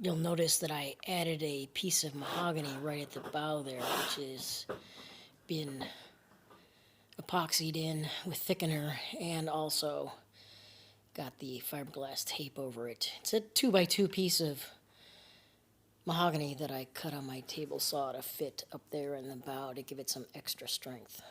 You'll notice that I added a piece of mahogany right at the bow there, which has been epoxied in with thickener and also got the fiberglass tape over it. It's a 2x2 piece of mahogany that I cut on my table saw to fit up there in the bow to give it some extra strength.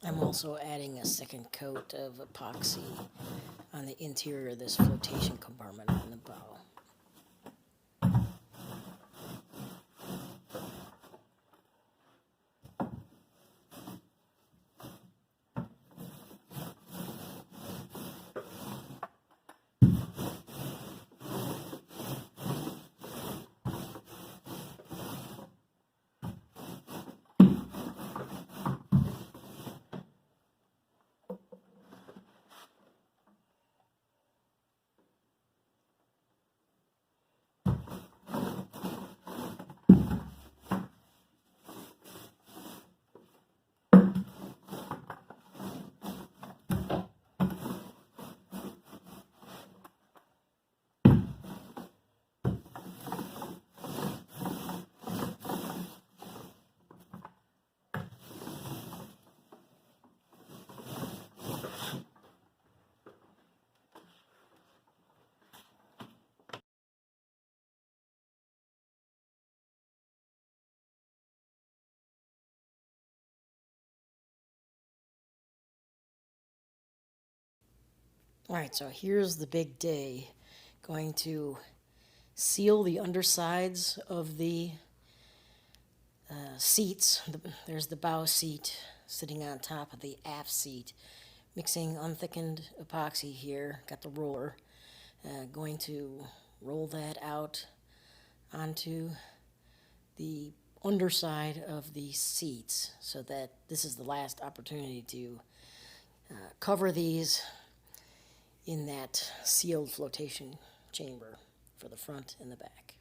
I'm also adding a second coat of epoxy on the interior of this flotation compartment on the bow. Alright, so here's the big day. Going to seal the undersides of the seats. There's the bow seat sitting on top of the aft seat. Mixing unthickened epoxy here. Got the roller. Going to roll that out onto the underside of the seats so that this is the last opportunity to cover these in that sealed flotation chamber for the front and the back.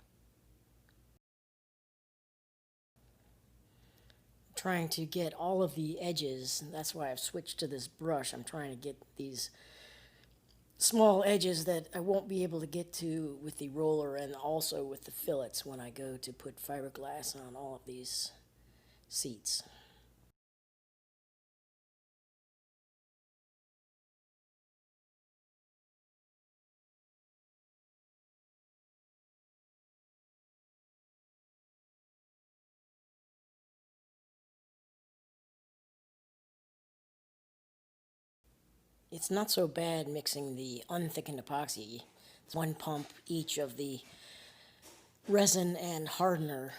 I'm trying to get all of the edges, that's why I've switched to this brush. I'm trying to get these small edges that I won't be able to get to with the roller and also with the fillets when I go to put fiberglass on all of these seats. It's not so bad mixing the unthickened epoxy. It's one pump each of the resin and hardener,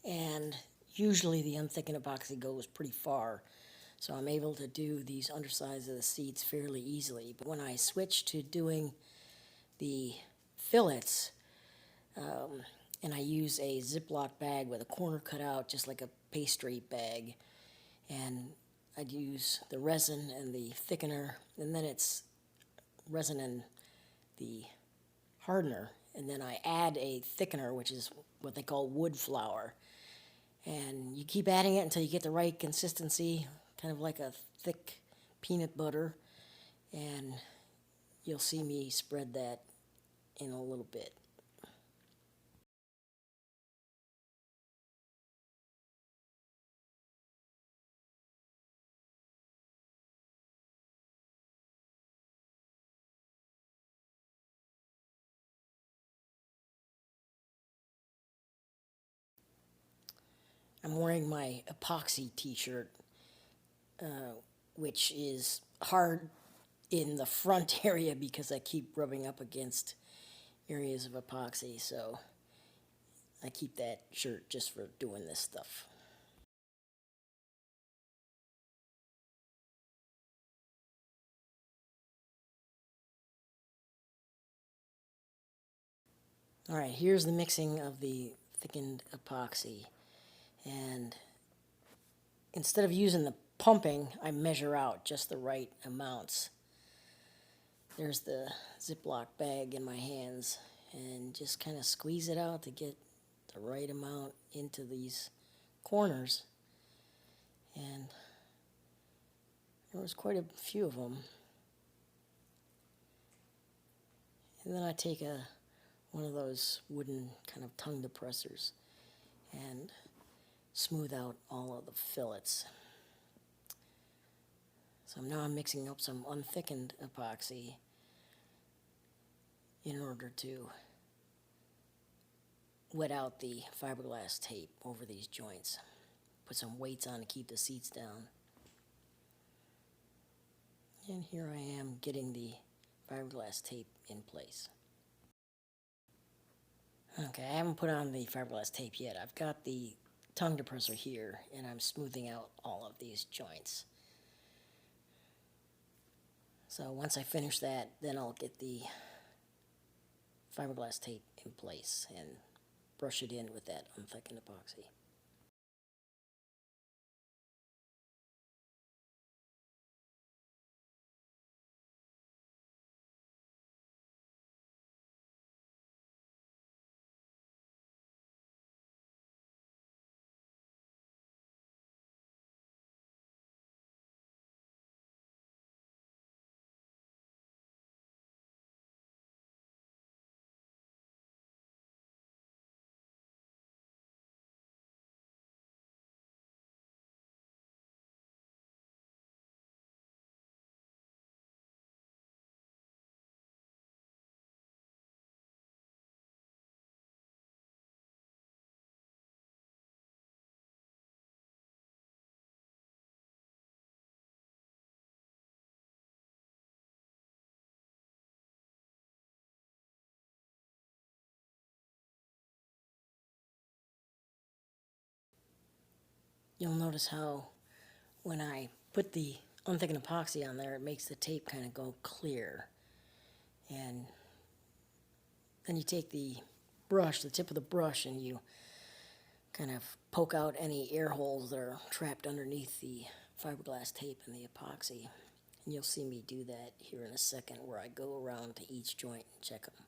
and usually the unthickened epoxy goes pretty far, so I'm able to do these undersides of the seats fairly easily. But when I switch to doing the fillets, and I use a Ziploc bag with a corner cut out just like a pastry bag, and I'd use the resin and the thickener, and then it's resin and the hardener, and then I add a thickener, which is what they call wood flour, and you keep adding it until you get the right consistency, kind of like a thick peanut butter, and you'll see me spread that in a little bit. I'm wearing my epoxy t-shirt, which is hard in the front area because I keep rubbing up against areas of epoxy, so I keep that shirt just for doing this stuff. Alright, here's the mixing of the thickened epoxy, and instead of using the pumping, I measure out just the right amounts. There's the Ziploc bag in my hands, and just kind of squeeze it out to get the right amount into these corners. And there was quite a few of them. And then I take one of those wooden kind of tongue depressors and smooth out all of the fillets. So now I'm mixing up some unthickened epoxy in order to wet out the fiberglass tape over these joints. Put some weights on to keep the seats down. And here I am getting the fiberglass tape in place. Okay, I haven't put on the fiberglass tape yet. I've got the tongue depressor here, and I'm smoothing out all of these joints. So once I finish that, then I'll get the fiberglass tape in place and brush it in with that unthickened epoxy. You'll notice how when I put the unthickened epoxy on there, it makes the tape kind of go clear. And then you take the brush, the tip of the brush, and you kind of poke out any air holes that are trapped underneath the fiberglass tape and the epoxy. And you'll see me do that here in a second, where I go around to each joint and check them.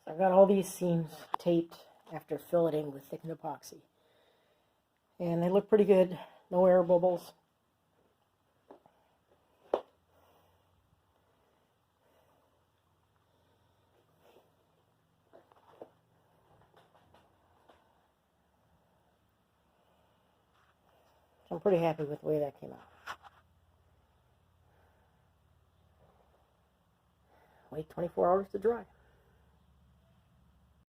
So I've got all these seams taped after filleting with thickened epoxy. And they look pretty good, no air bubbles. So I'm pretty happy with the way that came out. Wait 24 hours to dry.